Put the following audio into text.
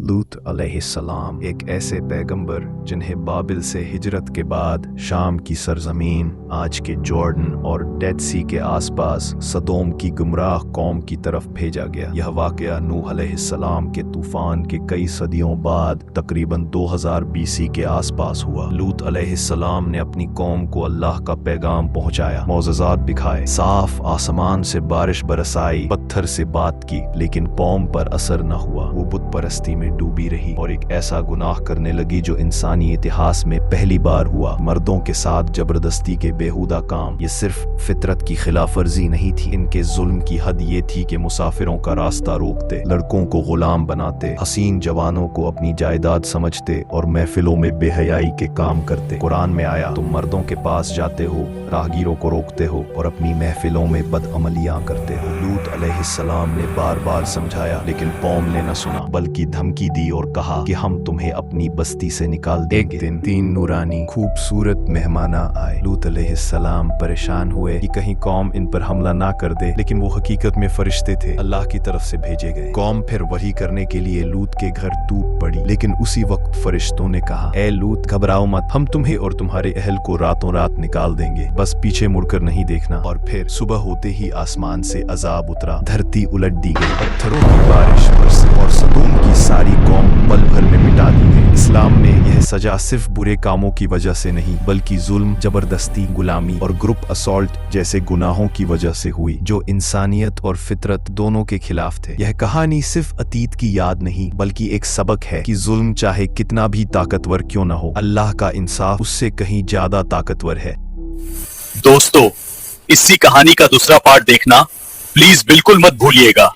लूत अलैहिस्सलाम एक ऐसे पैगंबर जिन्हें बाबिल से हिजरत के बाद शाम की सरजमीन, आज के जॉर्डन और डेड सी के आसपास सदोम की गुमराह कौम की तरफ भेजा गया। यह वाकया नूह अलैहिस्सलाम के तूफान के कई सदियों बाद तकरीबन 2000 BC के आसपास हुआ। लूत अलैहिस्सलाम ने अपनी कौम को अल्लाह का पैगाम पहुंचाया, मौजज़ात दिखाए, साफ आसमान से बारिश बरसाई, पत्थर से बात की, लेकिन कौम पर असर न हुआ। वो बुत परस्ती में डूबी रही और एक ऐसा गुनाह करने लगी जो इंसानी इतिहास में पहली बार हुआ, मर्दों के साथ जबरदस्ती के बेहुदा काम। ये सिर्फ फितरत की खिलाफ वर्जी नहीं थी, इनके जुल्म की हद ये थी कि मुसाफिरों का रास्ता रोकते, लड़कों को गुलाम बनाते, हसीन जवानों को अपनी जायदाद समझते और महफिलों में बेहयाई के काम करते। कुरान में आया, तुम मर्दों के पास जाते हो, राहगीरों को रोकते हो और अपनी महफिलों में बदअमलियां करते हो। लूत अलैहिस्सलाम ने बार बार समझाया, लेकिन कौम ने न सुना, बल्कि धमकी दी और कहा कि हम तुम्हें अपनी बस्ती से निकाल देंगे। एक दिन 3 नूरानी खूबसूरत मेहमाना आए। लूत अलैहिस्सलाम परेशान हुए कि कहीं कौम इन पर हमला ना कर दे, लेकिन वो हकीकत में फरिश्ते थे, अल्लाह की तरफ से भेजे गए। कौम फिर वही करने के लिए लूत के घर टूट पड़ी, लेकिन उसी वक्त फरिश्तों ने कहा, ए लूत घबराओ मत, हम तुम्हें और तुम्हारे अहल को रातों रात निकाल देंगे, बस पीछे मुड़कर नहीं देखना। और फिर सुबह होते ही आसमान से अजाब उतरा, धरती उलट दी गई, पत्थरों की बारिश बरसी और सदूम की सारी कौम पल भर में मिटा दी गई। इस्लाम ने यह सजा सिर्फ बुरे कामों की वजह से नहीं, बल्कि जुल्म, जबरदस्ती, गुलामी और ग्रुप असॉल्ट जैसे गुनाहों की वजह से हुई, जो इंसानियत और फितरत दोनों के खिलाफ थे। यह कहानी सिर्फ अतीत की याद नहीं, बल्कि एक सबक है कि जुल्म चाहे कितना भी ताकतवर क्यों न हो, अल्लाह का इंसाफ उससे कहीं ज्यादा ताकतवर है। दोस्तों, इसी कहानी का दूसरा पार्ट देखना प्लीज बिल्कुल मत भूलिएगा।